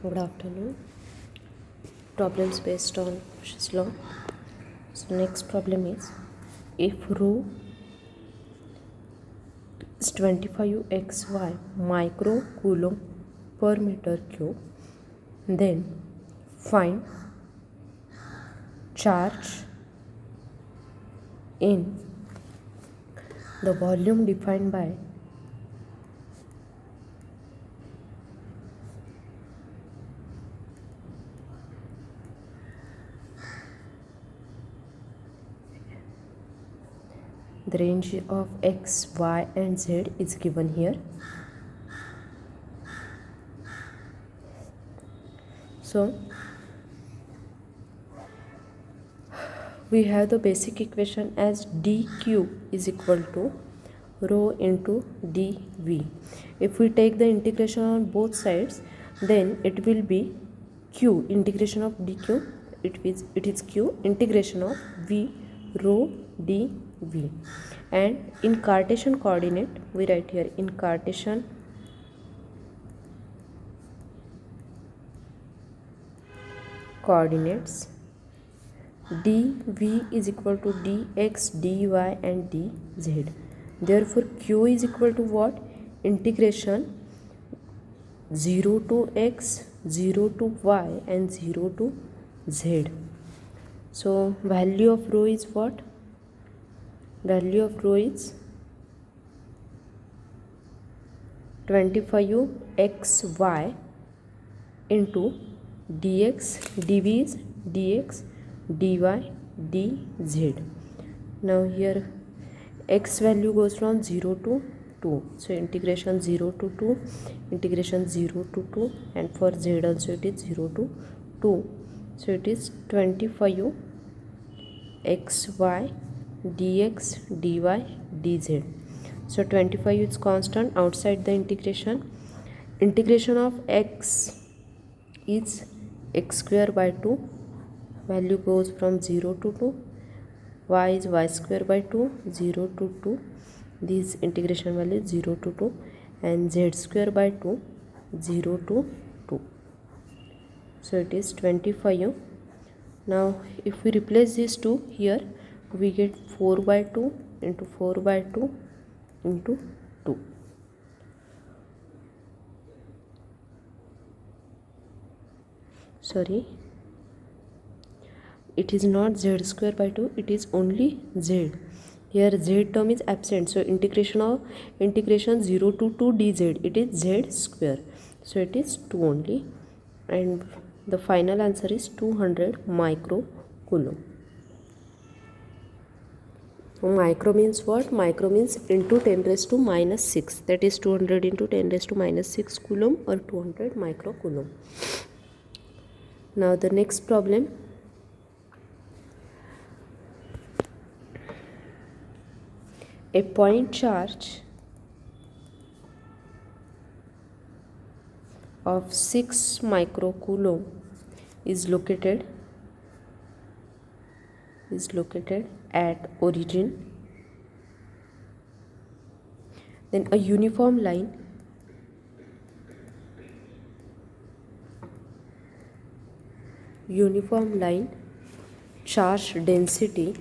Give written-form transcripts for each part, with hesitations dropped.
Good afternoon. Problems based on Fisher's law. So next problem is, if rho is 25 xy microcoulomb per meter cube, then find charge in the volume defined by the range of x, y and z is given here. So we have the basic equation as dq is equal to rho into dv. If we take the integration on both sides, then it will be q integration of dq, it is q integration of v rho dv. And in Cartesian coordinate we write here, in Cartesian coordinates dv is equal to dx, dy and dz. Therefore q is equal to what? Integration 0 to x, 0 to y and 0 to z. So value of rho is what? Value of rho is 25 xy into dx, dv is dx, dy, dz. Now here x value goes from 0 to 2. So integration 0 to 2, integration 0 to 2, and for z also it is 0 to 2. So it is 25 xy dx, dy, dz. So 25 is constant outside the integration. Integration of x is x square by 2. Value goes from 0 to 2. Y is y square by 2, 0 to 2. This integration value is 0 to 2. And z square by 2, 0 to 2. So it is 25. Now if we replace these two here, we get 4 by 2 into 4 by 2 into 2. Sorry, it is not z square by 2, it is only z. Here z term is absent, so integration 0 to 2 dz, it is z square, so it is 2 only, and the final answer is 200 microcoulomb. Micro means what? Micro means into 10 raised to minus 6, that is 200 into 10 raised to minus 6 coulomb, or 200 microcoulomb. Now the next problem, a point charge of 6 microcoulomb is located at origin. Then a uniform line charge density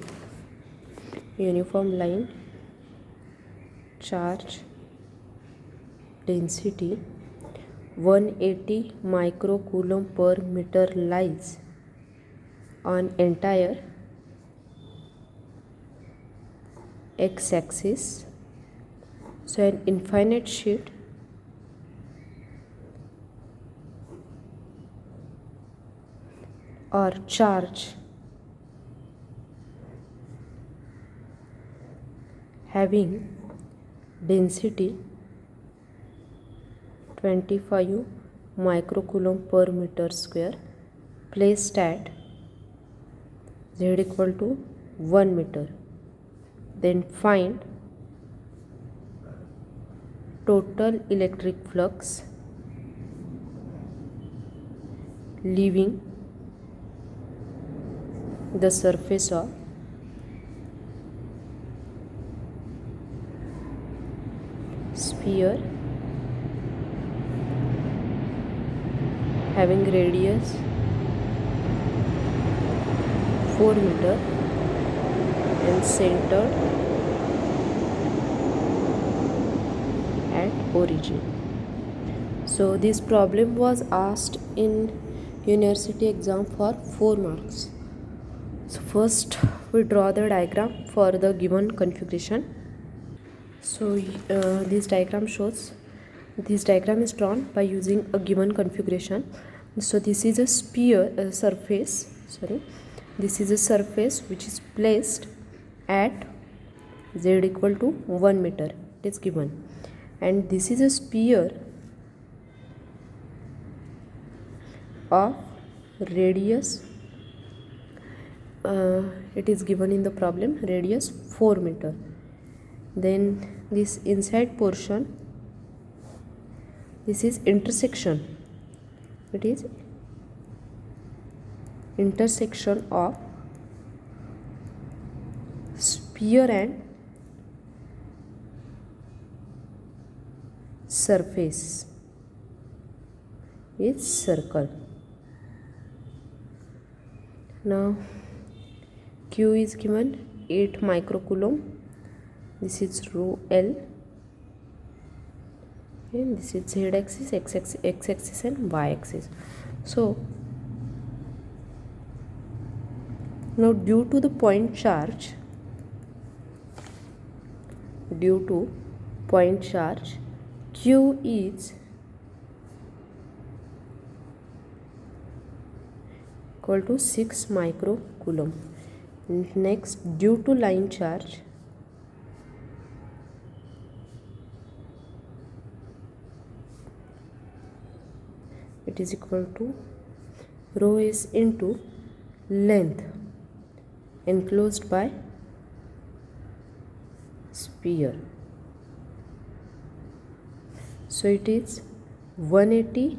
180 microcoulomb per meter lies on entire x-axis. So an infinite sheet or charge having density 25 microcoulomb per meter square placed at z equal to 1 meter. Then find total electric flux leaving the surface of sphere having radius 4 meter and centered at origin. So this problem was asked in university exam for 4 marks. So first we draw the diagram for the given configuration. So this diagram is drawn by using a given configuration. So this is a this is a surface which is placed at z equal to 1 meter. It is given, and this is a sphere of radius, it is given in the problem, radius 4 meter. Then this inside portion, this is intersection, it is intersection of sphere and surface is circle. Now Q is given 8 microcoulomb. This is rho L, and this is z axis, x axis and y axis. So now due to point charge, Q is equal to 6 microcoulomb. Next, due to line charge, it is equal to rho s into length enclosed by sphere. So it is 180.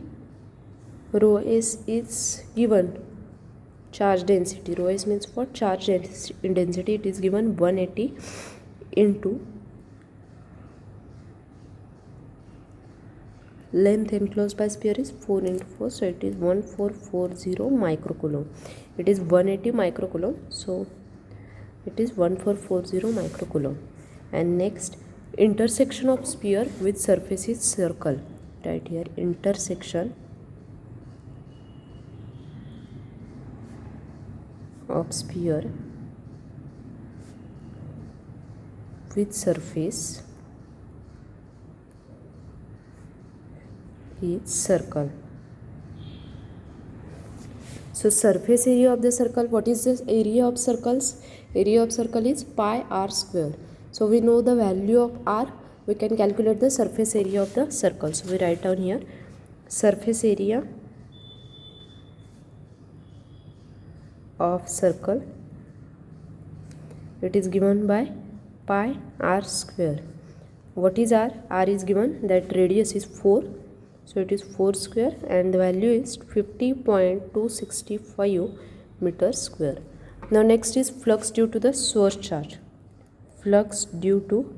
Rho s is given charge density. Rho s means for charge density. It is given 180 into length enclosed by sphere is 4 into 4, so it is 1440 microcoulomb. It is 180 microcoulomb, so it is 1440 microcoulomb. And next, intersection of sphere with surface is circle. Right here, intersection of sphere with surface is circle. So surface area of the circle, what is the area of circles? Area of circle is pi r square. So we know the value of r, we can calculate the surface area of the circle. So we write down here surface area of circle, it is given by pi r square. What is r? R is given that radius is 4, so it is 4 square, and the value is 50.265 meters square. Now next is flux due to the source charge. Flux due to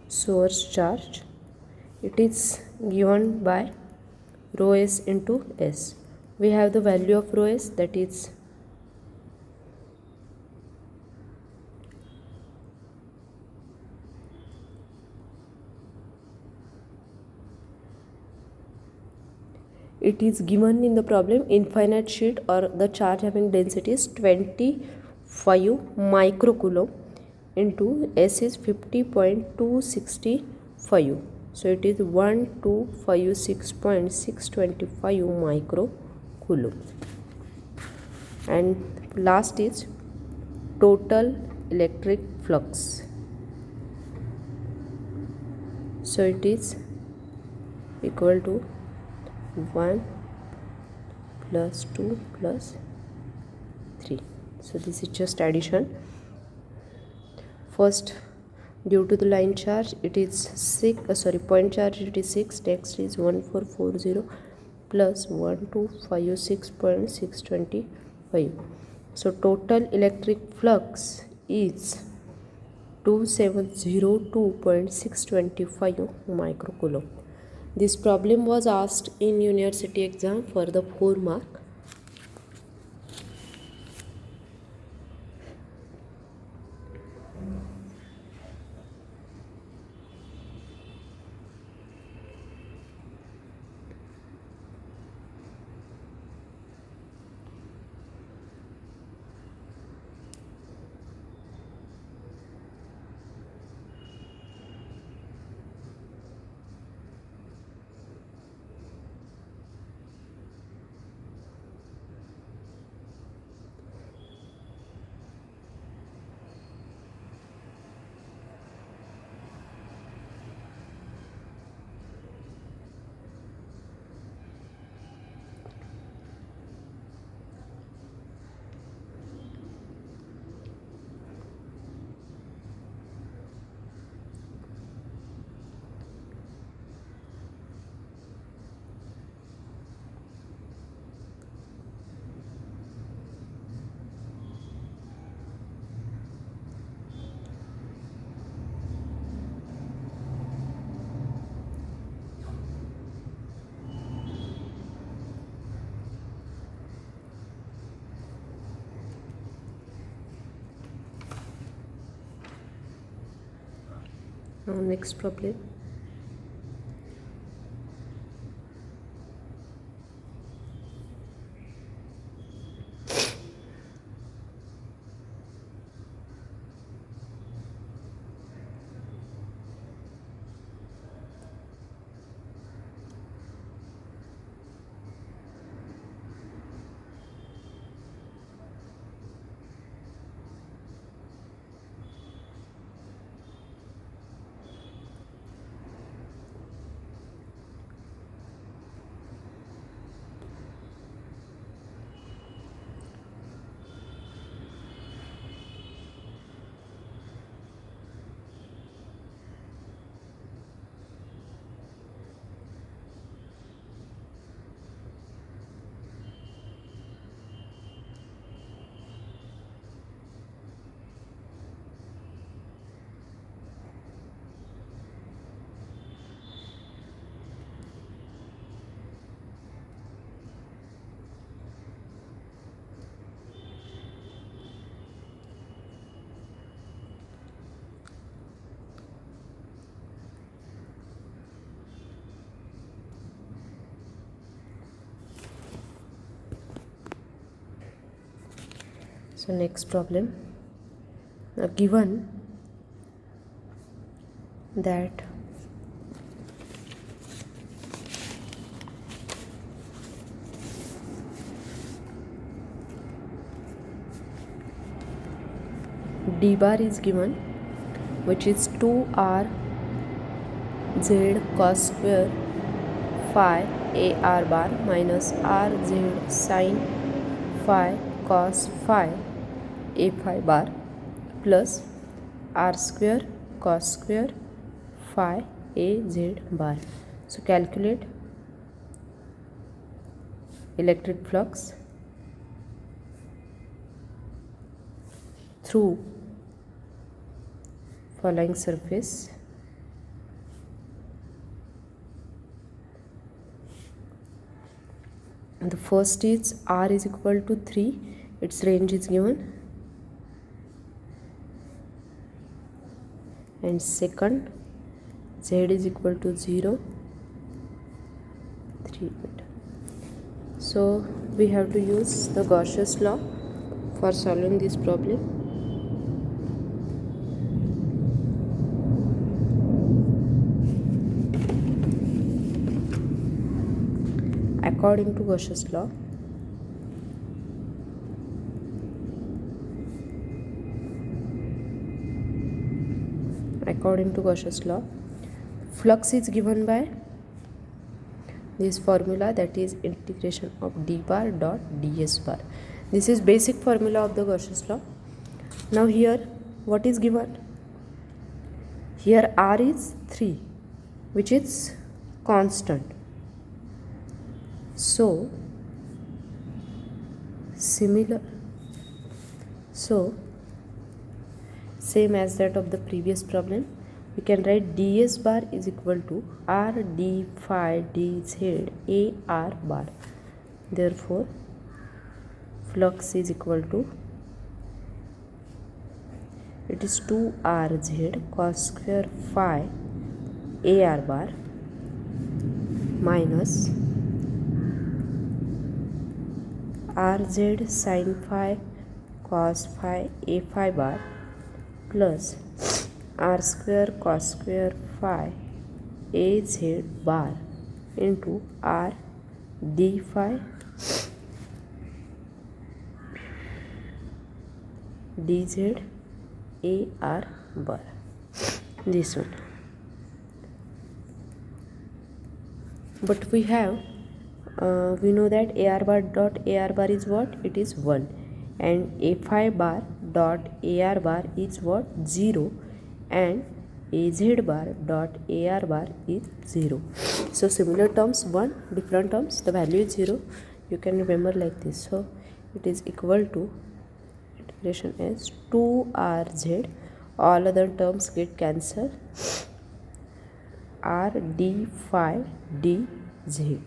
source charge, it is given by rho s into s. We have the value of rho s, that is it is given in the problem infinite sheet, or the charge having density is 25 microcoulomb into s is 50.265, so it is 1256.625 microcoulomb. And last is total electric flux, so it is equal to 1 plus 2 plus 3. So this is just addition. First, due to the line charge, it is point charge, it is 6. Next is 1440 plus 1256.625. So total electric flux is 2702.625 microcoulomb. This problem was asked in university exam for the 4 mark. Now next problem. So next problem. Now given that d bar is given, which is 2r z cos square phi a r bar minus r z sin phi cos phi a phi bar plus r square cos square phi a z bar. So calculate electric flux through following surface. And the first is r is equal to 3, its range is given, and second z is equal to 0, 3 meter. So we have to use the Gauss's law for solving this problem. According to Gauss's law, flux is given by this formula, that is integration of d bar dot ds bar. This is basic formula of the Gauss's law. Now here what is given? Here r is 3, which is constant. So same as that of the previous problem, we can write ds bar is equal to r d phi dz a r bar. Therefore flux is equal to, it is 2rz cos square phi ar bar minus rz sin phi cos phi a phi bar plus r square cos square phi az bar into r d phi dz ar bar. This one. But we have we know that ar bar dot ar bar is what? It is 1, and a phi bar dot ar bar is what? 0, and az bar dot ar bar is 0. So similar terms 1, different terms the value is 0. You can remember like this. So it is equal to, integration is 2rz, all other terms get cancelled, r d phi dz.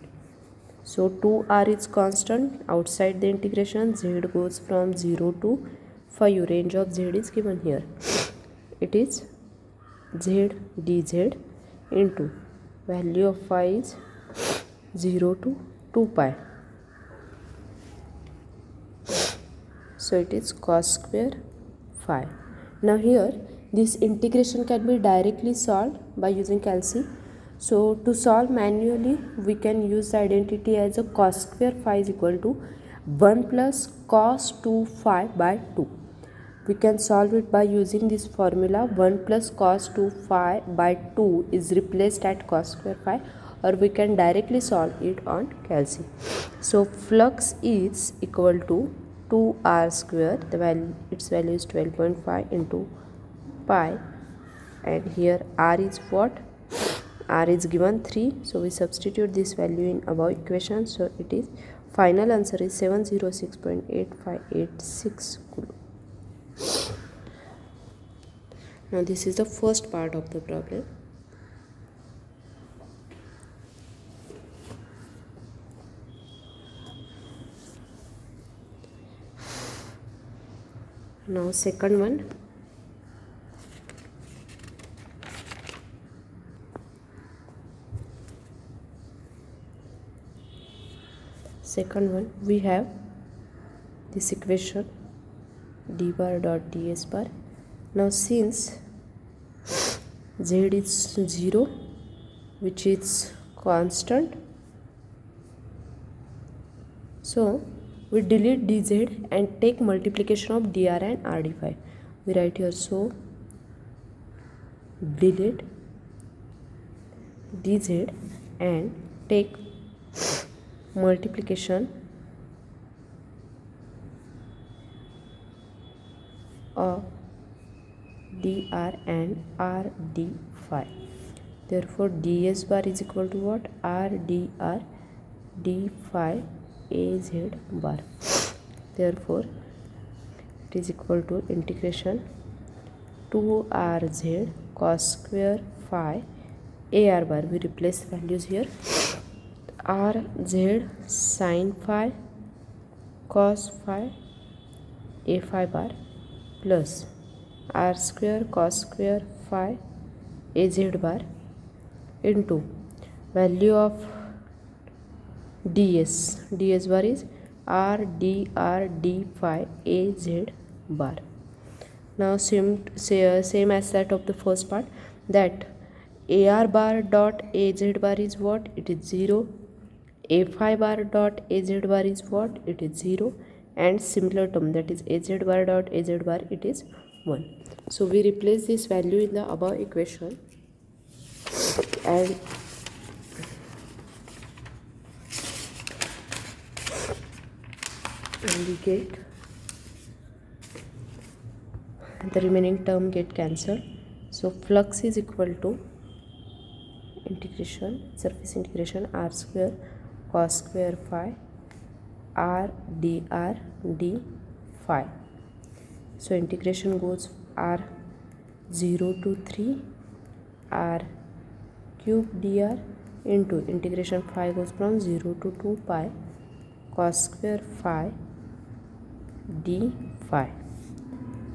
So 2r is constant, outside the integration z goes from 0 to 5, range of z is given here. It is z dz into value of phi is 0 to 2 pi. So it is cos square phi. Now here this integration can be directly solved by using calci. So to solve manually we can use the identity as a cos square phi is equal to 1 plus cos 2 phi by 2. We can solve it by using this formula. 1 plus cos 2 phi by 2 is replaced at cos square phi, or we can directly solve it on calci. So flux is equal to 2r square, the value, its value is 12.5 into pi, and here r is what? R is given 3, so we substitute this value in above equation. So it is, final answer is 706.8586 coulomb. Now this is the first part of the problem. Now second one. Second one, we have this equation d bar dot ds bar. Now since z is 0, which is constant, so we delete dz and take multiplication of dr and r d phi. We write here, so delete dz and take multiplication of dr and r d phi. Therefore ds bar is equal to what? r dr d phi az bar. Therefore it is equal to integration 2rz cos square phi ar bar. We replace values here. rz sin phi cos phi a phi bar plus r square cos square phi az bar into value of ds bar is r dr d phi az bar. Now same as that of the first part, that ar bar dot az bar is what? It is 0. A phi bar dot az bar is what? It is 0, and similar term, that is az bar dot az bar, it is 1. So we replace this value in the above equation and we get the remaining term get cancelled. So flux is equal to integration, surface integration r square cos square phi r dr d phi. So integration goes r 0 to 3 r cube dr into integration phi goes from 0 to 2 pi cos square phi d phi.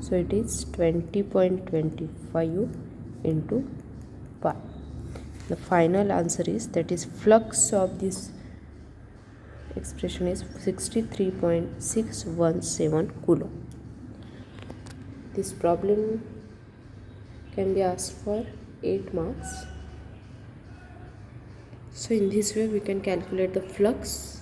So it is 20.25 into pi. The final answer is, that is flux of this expression is 63.617 coulomb. This problem can be asked for 8 marks. So in this way we can calculate the flux